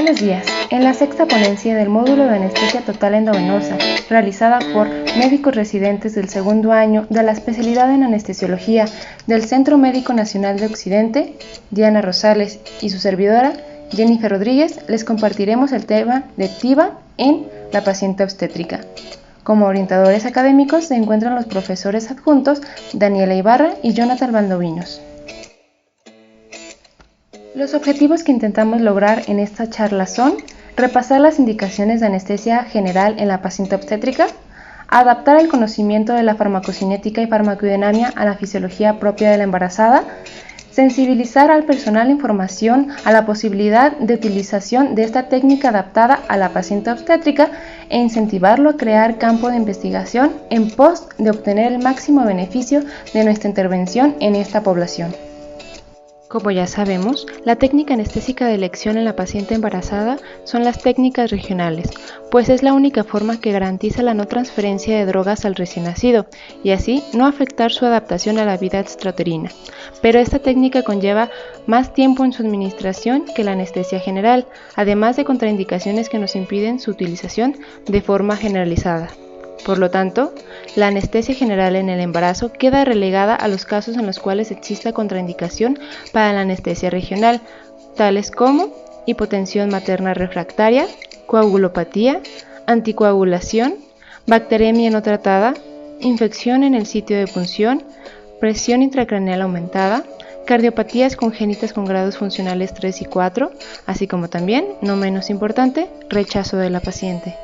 Buenos días. En la sexta ponencia del módulo de anestesia total endovenosa, realizada por médicos residentes del segundo año de la especialidad en anestesiología del Centro Médico Nacional de Occidente, Diana Rosales y su servidora, Jennifer Rodríguez, les compartiremos el tema de TIVA en la paciente obstétrica. Como orientadores académicos se encuentran los profesores adjuntos Daniela Ibarra y Jonathan Valdovinos. Los objetivos que intentamos lograr en esta charla son repasar las indicaciones de anestesia general en la paciente obstétrica, adaptar el conocimiento de la farmacocinética y farmacodinamia a la fisiología propia de la embarazada, sensibilizar al personal información a la posibilidad de utilización de esta técnica adaptada a la paciente obstétrica e incentivarlo a crear campo de investigación en pos de obtener el máximo beneficio de nuestra intervención en esta población. Como ya sabemos, la técnica anestésica de elección en la paciente embarazada son las técnicas regionales, pues es la única forma que garantiza la no transferencia de drogas al recién nacido y así no afectar su adaptación a la vida extrauterina. Pero esta técnica conlleva más tiempo en su administración que la anestesia general, además de contraindicaciones que nos impiden su utilización de forma generalizada. Por lo tanto, la anestesia general en el embarazo queda relegada a los casos en los cuales exista contraindicación para la anestesia regional, tales como hipotensión materna refractaria, coagulopatía, anticoagulación, bacteremia no tratada, infección en el sitio de punción, presión intracraneal aumentada, cardiopatías congénitas con grados funcionales 3 y 4, así como también, no menos importante, rechazo de la paciente.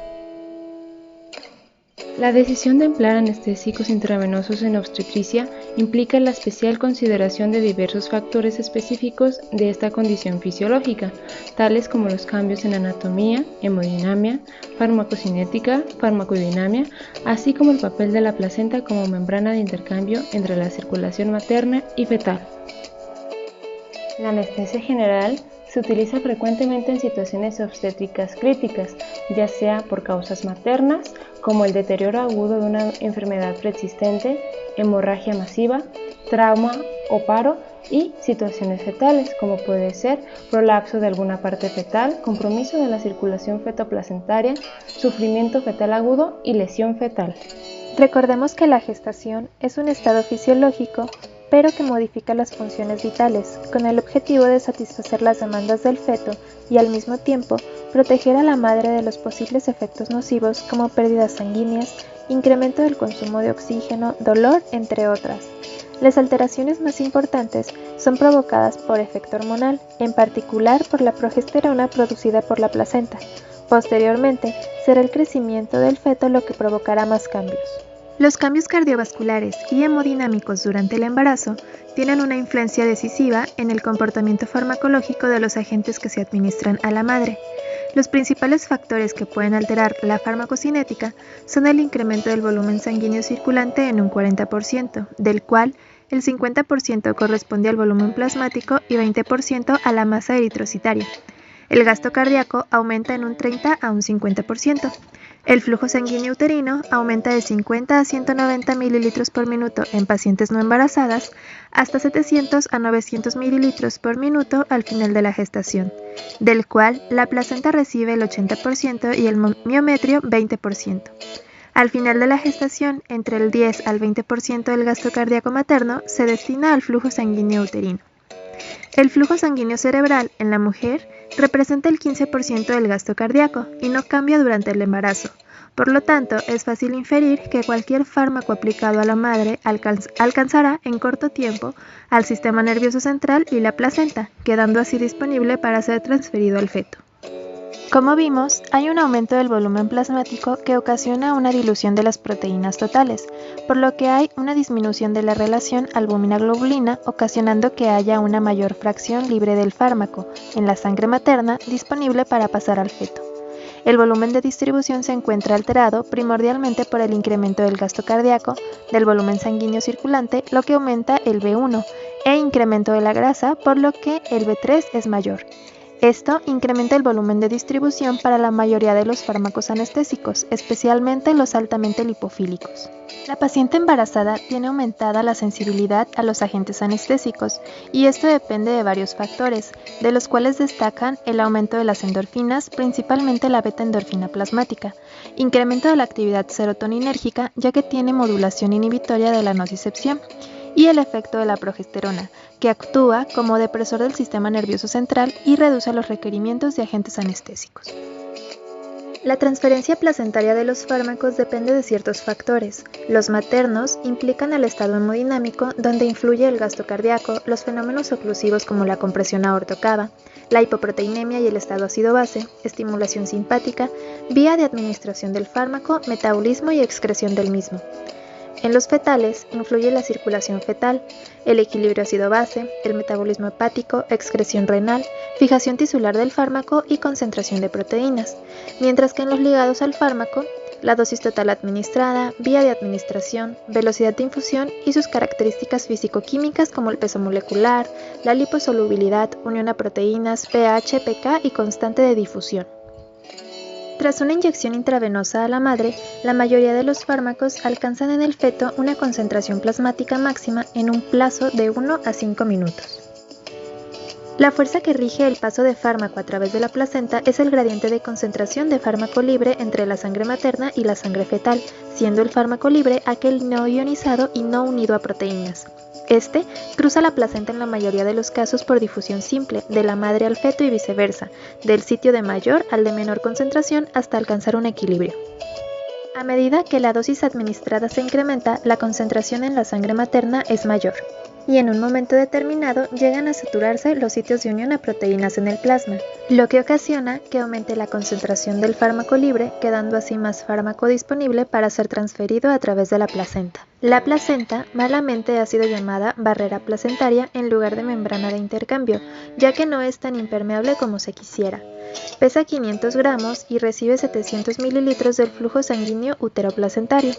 La decisión de emplear anestésicos intravenosos en obstetricia implica la especial consideración de diversos factores específicos de esta condición fisiológica, tales como los cambios en anatomía, hemodinamia, farmacocinética, farmacodinamia, así como el papel de la placenta como membrana de intercambio entre la circulación materna y fetal. La anestesia general se utiliza frecuentemente en situaciones obstétricas críticas, ya sea por causas maternas, como el deterioro agudo de una enfermedad preexistente, hemorragia masiva, trauma o paro, y situaciones fetales, como puede ser prolapso de alguna parte fetal, compromiso de la circulación fetoplacentaria, sufrimiento fetal agudo y lesión fetal. Recordemos que la gestación es un estado fisiológico, pero que modifica las funciones vitales, con el objetivo de satisfacer las demandas del feto y al mismo tiempo proteger a la madre de los posibles efectos nocivos como pérdidas sanguíneas, incremento del consumo de oxígeno, dolor, entre otras. Las alteraciones más importantes son provocadas por efecto hormonal, en particular por la progesterona producida por la placenta. Posteriormente, será el crecimiento del feto lo que provocará más cambios. Los cambios cardiovasculares y hemodinámicos durante el embarazo tienen una influencia decisiva en el comportamiento farmacológico de los agentes que se administran a la madre. Los principales factores que pueden alterar la farmacocinética son el incremento del volumen sanguíneo circulante en un 40%, del cual el 50% corresponde al volumen plasmático y 20% a la masa eritrocitaria. El gasto cardíaco aumenta en un 30 a un 50%. El flujo sanguíneo uterino aumenta de 50 a 190 mililitros por minuto en pacientes no embarazadas hasta 700 a 900 mililitros por minuto al final de la gestación, del cual la placenta recibe el 80% y el miometrio 20%. Al final de la gestación, entre el 10 al 20% del gasto cardíaco materno se destina al flujo sanguíneo uterino. El flujo sanguíneo cerebral en la mujer representa el 15% del gasto cardíaco y no cambia durante el embarazo. Por lo tanto, es fácil inferir que cualquier fármaco aplicado a la madre alcanzará en corto tiempo al sistema nervioso central y la placenta, quedando así disponible para ser transferido al feto. Como vimos, hay un aumento del volumen plasmático que ocasiona una dilución de las proteínas totales, por lo que hay una disminución de la relación albúmina-globulina, ocasionando que haya una mayor fracción libre del fármaco en la sangre materna disponible para pasar al feto. El volumen de distribución se encuentra alterado primordialmente por el incremento del gasto cardíaco, del volumen sanguíneo circulante, lo que aumenta el B1, e incremento de la grasa, por lo que el B3 es mayor. Esto incrementa el volumen de distribución para la mayoría de los fármacos anestésicos, especialmente los altamente lipofílicos. La paciente embarazada tiene aumentada la sensibilidad a los agentes anestésicos y esto depende de varios factores, de los cuales destacan el aumento de las endorfinas, principalmente la beta-endorfina plasmática, incremento de la actividad serotoninérgica ya que tiene modulación inhibitoria de la nocicepción, y el efecto de la progesterona, que actúa como depresor del sistema nervioso central y reduce los requerimientos de agentes anestésicos. La transferencia placentaria de los fármacos depende de ciertos factores. Los maternos implican el estado hemodinámico, donde influye el gasto cardíaco, los fenómenos oclusivos como la compresión aorto-cava, la hipoproteinemia y el estado ácido-base, estimulación simpática, vía de administración del fármaco, metabolismo y excreción del mismo. En los fetales influye la circulación fetal, el equilibrio ácido-base, el metabolismo hepático, excreción renal, fijación tisular del fármaco y concentración de proteínas, mientras que en los ligados al fármaco, la dosis total administrada, vía de administración, velocidad de infusión y sus características físico-químicas como el peso molecular, la liposolubilidad, unión a proteínas, pH, pK y constante de difusión. Tras una inyección intravenosa a la madre, la mayoría de los fármacos alcanzan en el feto una concentración plasmática máxima en un plazo de 1 a 5 minutos. La fuerza que rige el paso de fármaco a través de la placenta es el gradiente de concentración de fármaco libre entre la sangre materna y la sangre fetal, siendo el fármaco libre aquel no ionizado y no unido a proteínas. Este cruza la placenta en la mayoría de los casos por difusión simple, de la madre al feto y viceversa, del sitio de mayor al de menor concentración hasta alcanzar un equilibrio. A medida que la dosis administrada se incrementa, la concentración en la sangre materna es mayor, y en un momento determinado llegan a saturarse los sitios de unión a proteínas en el plasma, lo que ocasiona que aumente la concentración del fármaco libre, quedando así más fármaco disponible para ser transferido a través de la placenta. La placenta malamente ha sido llamada barrera placentaria en lugar de membrana de intercambio, ya que no es tan impermeable como se quisiera. Pesa 500 gramos y recibe 700 mililitros del flujo sanguíneo uteroplacentario.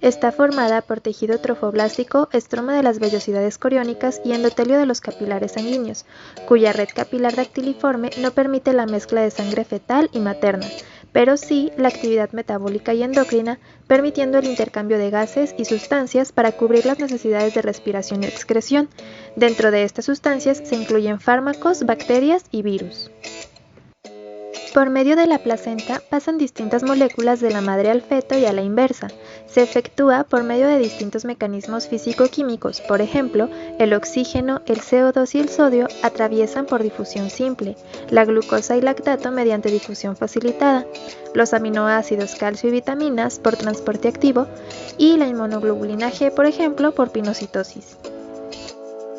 Está formada por tejido trofoblástico, estroma de las vellosidades coriónicas y endotelio de los capilares sanguíneos, cuya red capilar dactiliforme no permite la mezcla de sangre fetal y materna, pero sí la actividad metabólica y endocrina, permitiendo el intercambio de gases y sustancias para cubrir las necesidades de respiración y excreción. Dentro de estas sustancias se incluyen fármacos, bacterias y virus. Por medio de la placenta pasan distintas moléculas de la madre al feto y a la inversa. Se efectúa por medio de distintos mecanismos físico-químicos, por ejemplo, el oxígeno, el CO2 y el sodio atraviesan por difusión simple, la glucosa y lactato mediante difusión facilitada, los aminoácidos calcio y vitaminas por transporte activo y la inmunoglobulina G, por ejemplo, por pinocitosis.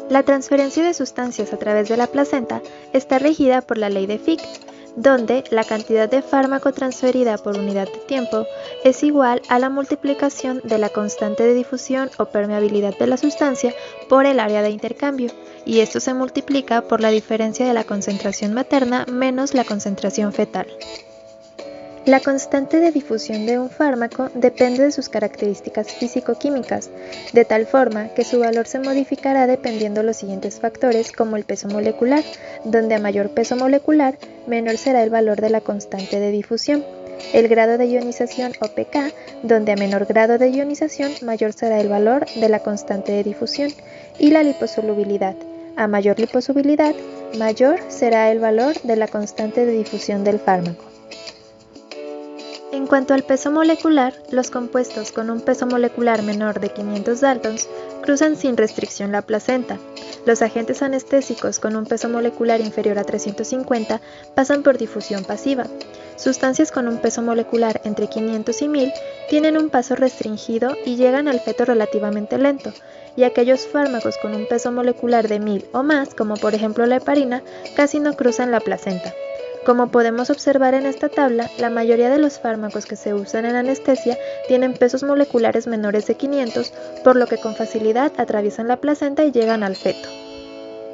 La transferencia de sustancias a través de la placenta está regida por la ley de Fick, donde la cantidad de fármaco transferida por unidad de tiempo es igual a la multiplicación de la constante de difusión o permeabilidad de la sustancia por el área de intercambio, y esto se multiplica por la diferencia de la concentración materna menos la concentración fetal. La constante de difusión de un fármaco depende de sus características físico-químicas, de tal forma que su valor se modificará dependiendo de los siguientes factores como el peso molecular, donde a mayor peso molecular, menor será el valor de la constante de difusión, el grado de ionización o pK, donde a menor grado de ionización, mayor será el valor de la constante de difusión, y la liposolubilidad. A mayor liposolubilidad, mayor será el valor de la constante de difusión del fármaco. En cuanto al peso molecular, los compuestos con un peso molecular menor de 500 daltons cruzan sin restricción la placenta. Los agentes anestésicos con un peso molecular inferior a 350 pasan por difusión pasiva. Sustancias con un peso molecular entre 500 y 1000 tienen un paso restringido y llegan al feto relativamente lento, y aquellos fármacos con un peso molecular de 1000 o más, como por ejemplo la heparina, casi no cruzan la placenta. Como podemos observar en esta tabla, la mayoría de los fármacos que se usan en anestesia tienen pesos moleculares menores de 500, por lo que con facilidad atraviesan la placenta y llegan al feto.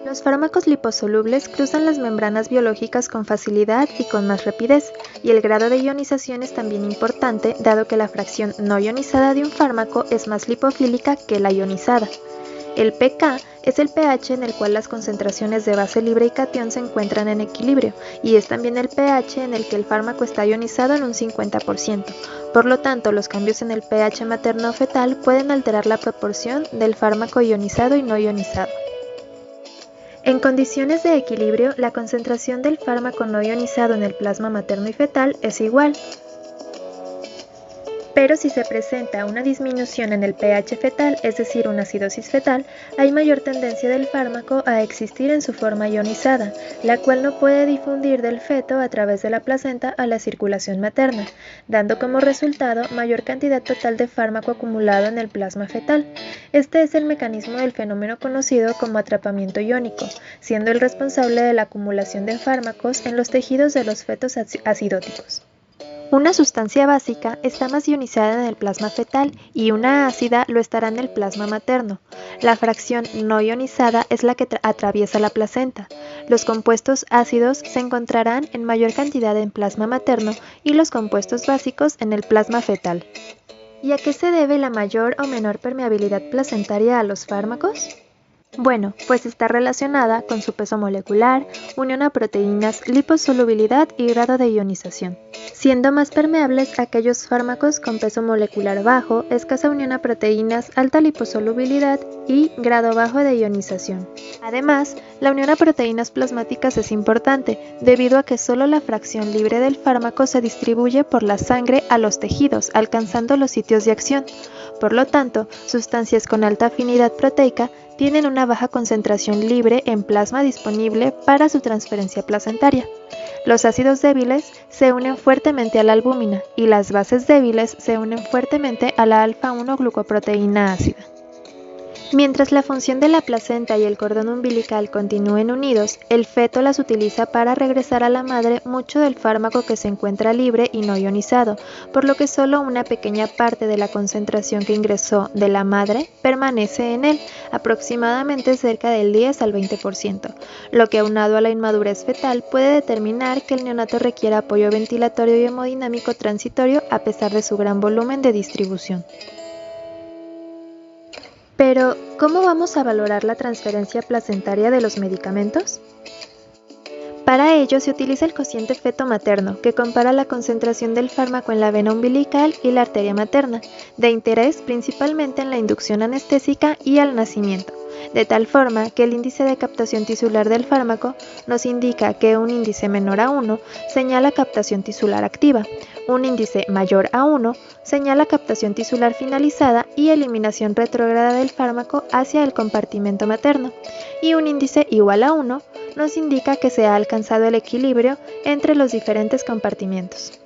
Los fármacos liposolubles cruzan las membranas biológicas con facilidad y con más rapidez, y el grado de ionización es también importante, dado que la fracción no ionizada de un fármaco es más lipofílica que la ionizada. El pK es el pH en el cual las concentraciones de base libre y catión se encuentran en equilibrio, y es también el pH en el que el fármaco está ionizado en un 50%. Por lo tanto, los cambios en el pH materno-fetal pueden alterar la proporción del fármaco ionizado y no ionizado. En condiciones de equilibrio, la concentración del fármaco no ionizado en el plasma materno y fetal es igual. Pero si se presenta una disminución en el pH fetal, es decir, una acidosis fetal, hay mayor tendencia del fármaco a existir en su forma ionizada, la cual no puede difundir del feto a través de la placenta a la circulación materna, dando como resultado mayor cantidad total de fármaco acumulado en el plasma fetal. Este es el mecanismo del fenómeno conocido como atrapamiento iónico, siendo el responsable de la acumulación de fármacos en los tejidos de los fetos acidóticos. Una sustancia básica está más ionizada en el plasma fetal y una ácida lo estará en el plasma materno. La fracción no ionizada es la que atraviesa la placenta. Los compuestos ácidos se encontrarán en mayor cantidad en plasma materno y los compuestos básicos en el plasma fetal. ¿Y a qué se debe la mayor o menor permeabilidad placentaria a los fármacos? Bueno, pues está relacionada con su peso molecular, unión a proteínas, liposolubilidad y grado de ionización, siendo más permeables aquellos fármacos con peso molecular bajo, escasa unión a proteínas, alta liposolubilidad y grado bajo de ionización. Además, la unión a proteínas plasmáticas es importante, debido a que solo la fracción libre del fármaco se distribuye por la sangre a los tejidos, alcanzando los sitios de acción. Por lo tanto, sustancias con alta afinidad proteica tienen una baja concentración libre en plasma disponible para su transferencia placentaria. Los ácidos débiles se unen fuertemente a la albúmina y las bases débiles se unen fuertemente a la alfa-1-glucoproteína ácida. Mientras la función de la placenta y el cordón umbilical continúen unidos, el feto las utiliza para regresar a la madre mucho del fármaco que se encuentra libre y no ionizado, por lo que solo una pequeña parte de la concentración que ingresó de la madre permanece en él, aproximadamente cerca del 10 al 20%, lo que aunado a la inmadurez fetal puede determinar que el neonato requiera apoyo ventilatorio y hemodinámico transitorio a pesar de su gran volumen de distribución. Pero, ¿cómo vamos a valorar la transferencia placentaria de los medicamentos? Para ello se utiliza el cociente feto-materno, que compara la concentración del fármaco en la vena umbilical y la arteria materna, de interés principalmente en la inducción anestésica y al nacimiento, de tal forma que el índice de captación tisular del fármaco nos indica que un índice menor a 1 señala captación tisular activa, un índice mayor a 1 señala captación tisular finalizada y eliminación retrógrada del fármaco hacia el compartimento materno, y un índice igual a 1 nos indica que se ha alcanzado el equilibrio entre los diferentes compartimientos.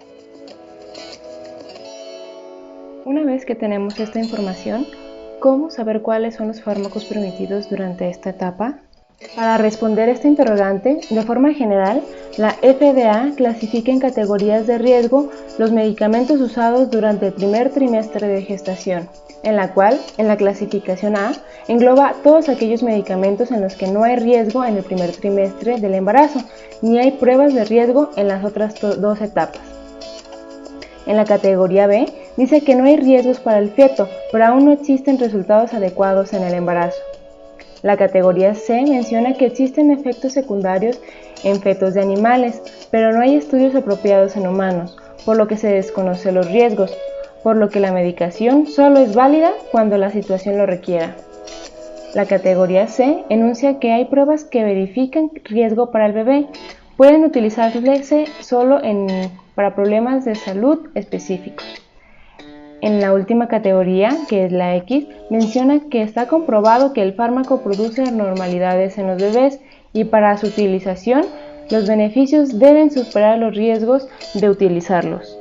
Una vez que tenemos esta información, ¿cómo saber cuáles son los fármacos permitidos durante esta etapa? Para responder esta interrogante, de forma general, la FDA clasifica en categorías de riesgo los medicamentos usados durante el primer trimestre de gestación, en la cual, en la clasificación A, engloba todos aquellos medicamentos en los que no hay riesgo en el primer trimestre del embarazo, ni hay pruebas de riesgo en las otras dos etapas. En la categoría B, dice que no hay riesgos para el feto, pero aún no existen resultados adecuados en el embarazo. La categoría C menciona que existen efectos secundarios en fetos de animales, pero no hay estudios apropiados en humanos, por lo que se desconocen los riesgos, por lo que la medicación solo es válida cuando la situación lo requiera. La categoría C enuncia que hay pruebas que verifican riesgo para el bebé, pueden utilizarse solo para problemas de salud específicos. En la última categoría, que es la X, menciona que está comprobado que el fármaco produce anormalidades en los bebés y para su utilización, los beneficios deben superar los riesgos de utilizarlos.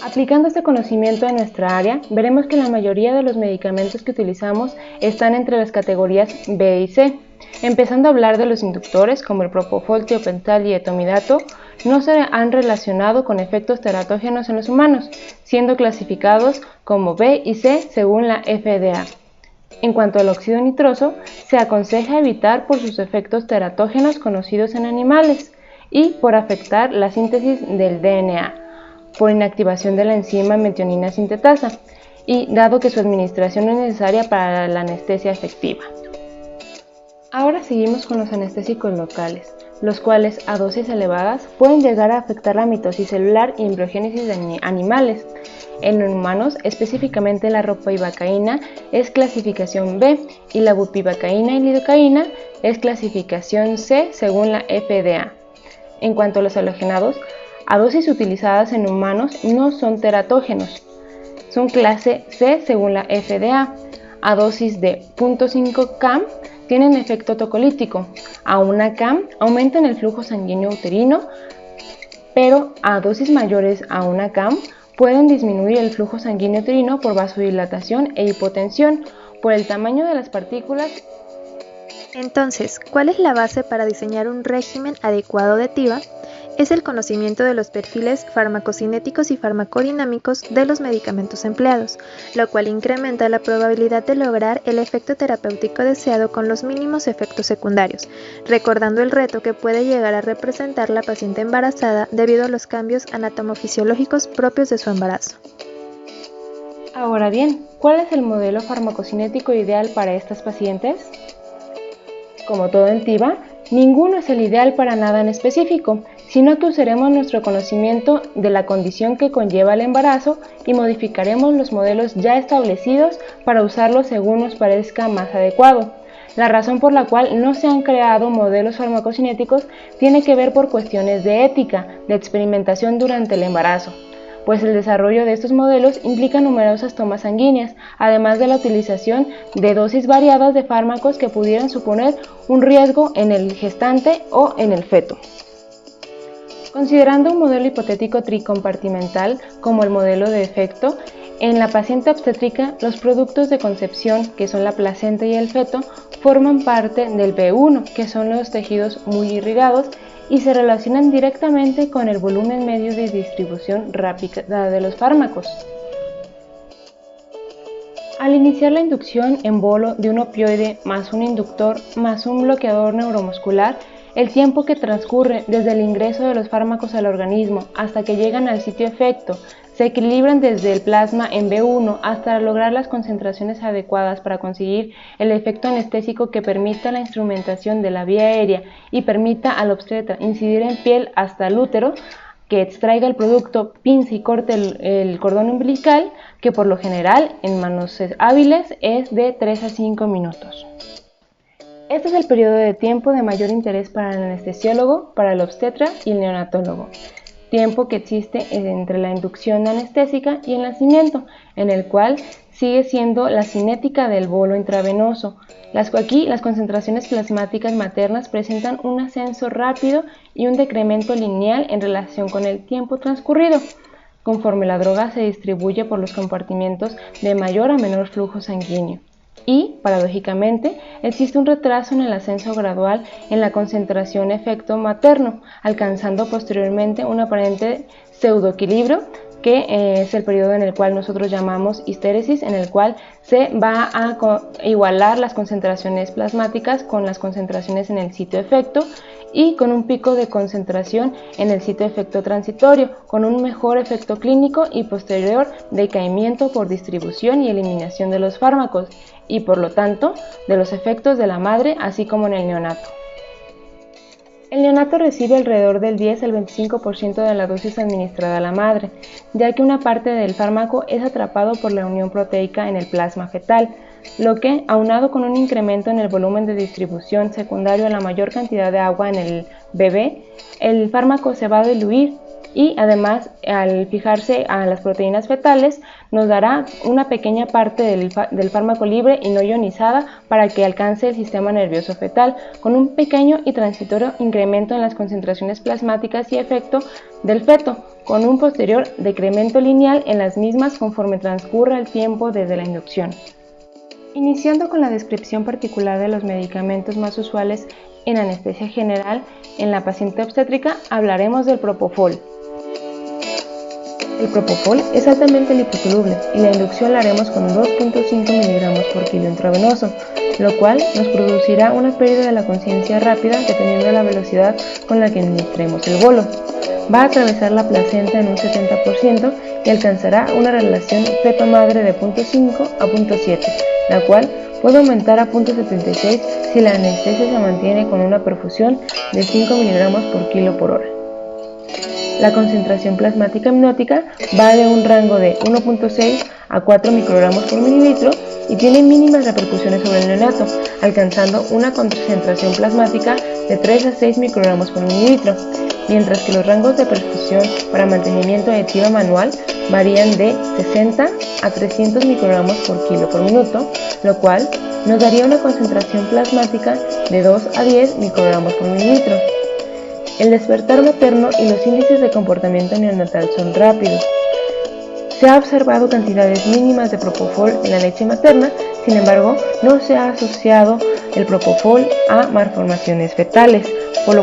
Aplicando este conocimiento en nuestra área, veremos que la mayoría de los medicamentos que utilizamos están entre las categorías B y C. Empezando a hablar de los inductores, como el propofol, tiopental y etomidato, no se han relacionado con efectos teratógenos en los humanos, siendo clasificados como B y C según la FDA. En cuanto al óxido nitroso, se aconseja evitar por sus efectos teratógenos conocidos en animales y por afectar la síntesis del DNA, por inactivación de la enzima metionina sintetasa, y dado que su administración no es necesaria para la anestesia efectiva. Ahora seguimos con los anestésicos locales, los cuales a dosis elevadas pueden llegar a afectar la mitosis celular y embriogénesis de animales. En humanos, específicamente la ropivacaína es clasificación B y la bupivacaína y lidocaína es clasificación C según la FDA. En cuanto a los halogenados, a dosis utilizadas en humanos no son teratógenos, son clase C según la FDA. A dosis de 0.5 cam tienen efecto tocolítico, a 1 cam aumentan el flujo sanguíneo uterino, pero a dosis mayores a 1 cam pueden disminuir el flujo sanguíneo uterino por vasodilatación e hipotensión, por el tamaño de las partículas. Entonces, ¿cuál es la base para diseñar un régimen adecuado de TIVA? Es el conocimiento de los perfiles farmacocinéticos y farmacodinámicos de los medicamentos empleados, lo cual incrementa la probabilidad de lograr el efecto terapéutico deseado con los mínimos efectos secundarios, recordando el reto que puede llegar a representar la paciente embarazada debido a los cambios anatomofisiológicos propios de su embarazo. Ahora bien, ¿cuál es el modelo farmacocinético ideal para estas pacientes? Como todo en TIVA, ninguno es el ideal para nada en específico, sino que usaremos nuestro conocimiento de la condición que conlleva el embarazo y modificaremos los modelos ya establecidos para usarlos según nos parezca más adecuado. La razón por la cual no se han creado modelos farmacocinéticos tiene que ver por cuestiones de ética, de experimentación durante el embarazo, pues el desarrollo de estos modelos implica numerosas tomas sanguíneas, además de la utilización de dosis variadas de fármacos que pudieran suponer un riesgo en el gestante o en el feto. Considerando un modelo hipotético tricompartimental como el modelo de efecto, en la paciente obstétrica, los productos de concepción, que son la placenta y el feto, forman parte del B1, que son los tejidos muy irrigados, y se relacionan directamente con el volumen medio de distribución rápida de los fármacos. Al iniciar la inducción en bolo de un opioide más un inductor más un bloqueador neuromuscular, el tiempo que transcurre desde el ingreso de los fármacos al organismo hasta que llegan al sitio efecto se equilibran desde el plasma en B1 hasta lograr las concentraciones adecuadas para conseguir el efecto anestésico que permita la instrumentación de la vía aérea y permita al obstetra incidir en piel hasta el útero, que extraiga el producto, pince y corte el cordón umbilical, que por lo general en manos hábiles es de 3 a 5 minutos. Este es el periodo de tiempo de mayor interés para el anestesiólogo, para el obstetra y el neonatólogo. Tiempo que existe entre la inducción anestésica y el nacimiento, en el cual sigue siendo la cinética del bolo intravenoso. Aquí las concentraciones plasmáticas maternas presentan un ascenso rápido y un decremento lineal en relación con el tiempo transcurrido, conforme la droga se distribuye por los compartimentos de mayor a menor flujo sanguíneo. Y, paradójicamente, existe un retraso en el ascenso gradual en la concentración efecto materno, alcanzando posteriormente un aparente pseudoequilibrio, que es el periodo en el cual nosotros llamamos histéresis, en el cual se va a igualar las concentraciones plasmáticas con las concentraciones en el sitio efecto y con un pico de concentración en el sitio efecto transitorio, con un mejor efecto clínico y posterior decaimiento por distribución y eliminación de los fármacos y por lo tanto de los efectos de la madre así como en el neonato. El neonato recibe alrededor del 10 al 25% de la dosis administrada a la madre, ya que una parte del fármaco es atrapado por la unión proteica en el plasma fetal, lo que, aunado con un incremento en el volumen de distribución secundario a la mayor cantidad de agua en el bebé, el fármaco se va a diluir y además al fijarse a las proteínas fetales nos dará una pequeña parte del fármaco libre y no ionizada para que alcance el sistema nervioso fetal, con un pequeño y transitorio incremento en las concentraciones plasmáticas y efecto del feto, con un posterior decremento lineal en las mismas conforme transcurra el tiempo desde la inducción. Iniciando con la descripción particular de los medicamentos más usuales en anestesia general, en la paciente obstétrica hablaremos del propofol. El propofol es altamente liposoluble y la inducción la haremos con 2.5 mg por kilo intravenoso, lo cual nos producirá una pérdida de la conciencia rápida dependiendo de la velocidad con la que administremos el bolo. va a atravesar la placenta en un 70% y alcanzará una relación feto-madre de 0.5 a 0.7, la cual puede aumentar a 0.76 si la anestesia se mantiene con una perfusión de 5 mg por kilo por hora. La concentración plasmática hipnótica va de un rango de 1.6 a 4 microgramos por mililitro y tiene mínimas repercusiones sobre el neonato, alcanzando una concentración plasmática de 3 a 6 microgramos por mililitro, mientras que los rangos de perfusión para mantenimiento de TIVA manual varían de 60 a 300 microgramos por kilo por minuto, lo cual nos daría una concentración plasmática de 2 a 10 microgramos por mililitro. El despertar materno y los índices de comportamiento neonatal son rápidos. Se ha observado cantidades mínimas de propofol en la leche materna, sin embargo, no se ha asociado el propofol a malformaciones fetales, por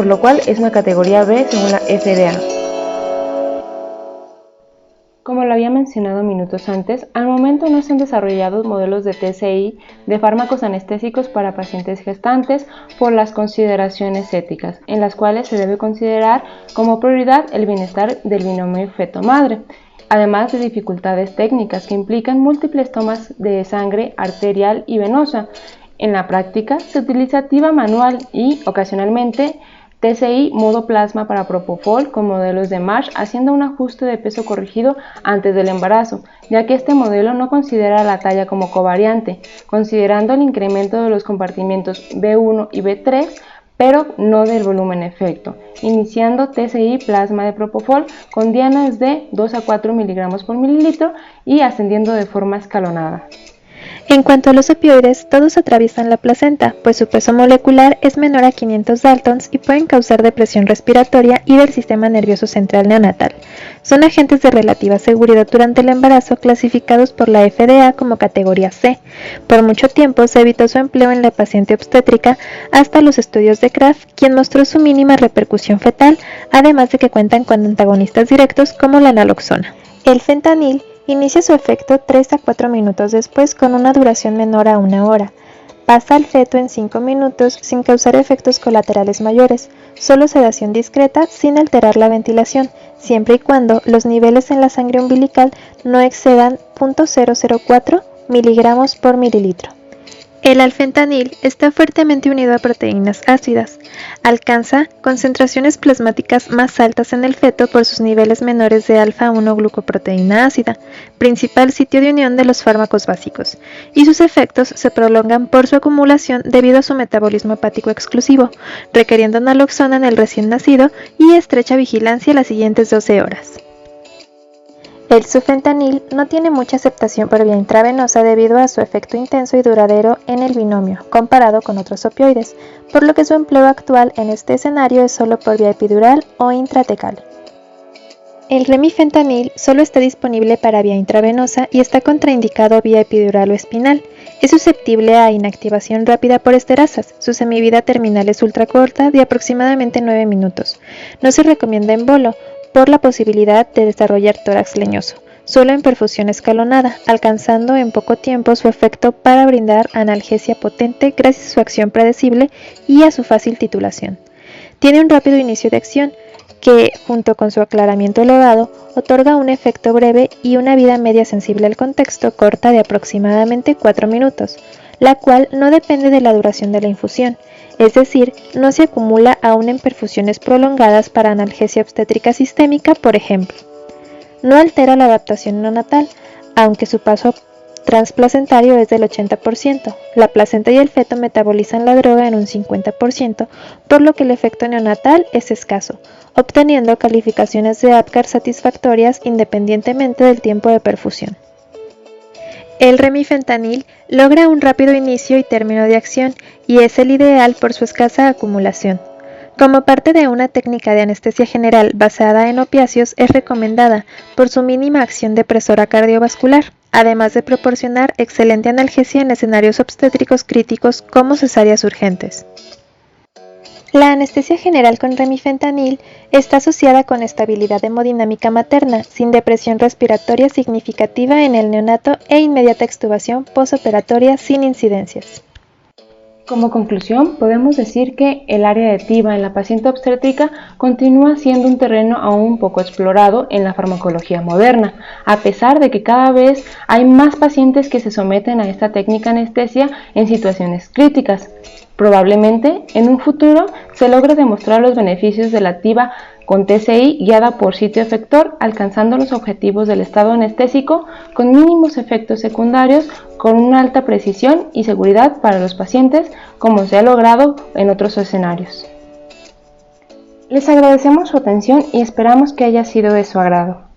lo cual es una categoría B según la FDA. Como lo había mencionado minutos antes, al momento no se han desarrollado modelos de TCI de fármacos anestésicos para pacientes gestantes por las consideraciones éticas, en las cuales se debe considerar como prioridad el bienestar del binomio feto-madre, además de dificultades técnicas que implican múltiples tomas de sangre arterial y venosa. En la práctica se utiliza TIVA manual y, ocasionalmente, TCI modo plasma para propofol con modelos de MASH, haciendo un ajuste de peso corregido antes del embarazo, ya que este modelo no considera la talla como covariante, considerando el incremento de los compartimientos B1 y B3, pero no del volumen efecto, iniciando TCI plasma de propofol con dianas de 2 a 4 mg por mililitro y ascendiendo de forma escalonada. En cuanto a los opioides, todos atraviesan la placenta, pues su peso molecular es menor a 500 daltons y pueden causar depresión respiratoria y del sistema nervioso central neonatal. Son agentes de relativa seguridad durante el embarazo, clasificados por la FDA como categoría C. Por mucho tiempo se evitó su empleo en la paciente obstétrica hasta los estudios de Kraft, quien mostró su mínima repercusión fetal, además de que cuentan con antagonistas directos como la naloxona. El fentanil inicia su efecto 3 a 4 minutos después con una duración menor a 1 hora. Pasa al feto en 5 minutos sin causar efectos colaterales mayores, solo sedación discreta sin alterar la ventilación, siempre y cuando los niveles en la sangre umbilical no excedan 0.004 miligramos por mililitro. El alfentanil está fuertemente unido a proteínas ácidas. Alcanza concentraciones plasmáticas más altas en el feto por sus niveles menores de alfa-1-glucoproteína ácida, principal sitio de unión de los fármacos básicos, y sus efectos se prolongan por su acumulación debido a su metabolismo hepático exclusivo, requiriendo naloxona en el recién nacido y estrecha vigilancia las siguientes 12 horas. El sufentanil no tiene mucha aceptación por vía intravenosa debido a su efecto intenso y duradero en el binomio, comparado con otros opioides, por lo que su empleo actual en este escenario es solo por vía epidural o intratecal. El remifentanil solo está disponible para vía intravenosa y está contraindicado vía epidural o espinal. Es susceptible a inactivación rápida por esterasas. Su semivida terminal es ultracorta, de aproximadamente 9 minutos. No se recomienda en bolo, por la posibilidad de desarrollar tórax leñoso, solo en perfusión escalonada, alcanzando en poco tiempo su efecto para brindar analgesia potente gracias a su acción predecible y a su fácil titulación. Tiene un rápido inicio de acción que, junto con su aclaramiento elevado, otorga un efecto breve y una vida media sensible al contexto corta de aproximadamente 4 minutos, la cual no depende de la duración de la infusión, es decir, no se acumula aún en perfusiones prolongadas para analgesia obstétrica sistémica, por ejemplo. No altera la adaptación neonatal, aunque su paso transplacentario es del 80%. La placenta y el feto metabolizan la droga en un 50%, por lo que el efecto neonatal es escaso, obteniendo calificaciones de APGAR satisfactorias independientemente del tiempo de perfusión. El remifentanil logra un rápido inicio y término de acción y es el ideal por su escasa acumulación. Como parte de una técnica de anestesia general basada en opiáceos, es recomendada por su mínima acción depresora cardiovascular, además de proporcionar excelente analgesia en escenarios obstétricos críticos como cesáreas urgentes. La anestesia general con remifentanil está asociada con estabilidad hemodinámica materna, sin depresión respiratoria significativa en el neonato e inmediata extubación postoperatoria sin incidencias. Como conclusión, podemos decir que el área de TIVA en la paciente obstétrica continúa siendo un terreno aún poco explorado en la farmacología moderna, a pesar de que cada vez hay más pacientes que se someten a esta técnica anestesia en situaciones críticas. Probablemente, en un futuro, se logre demostrar los beneficios de la TIVA con TCI guiada por sitio efector, alcanzando los objetivos del estado anestésico con mínimos efectos secundarios, con una alta precisión y seguridad para los pacientes, como se ha logrado en otros escenarios. Les agradecemos su atención y esperamos que haya sido de su agrado.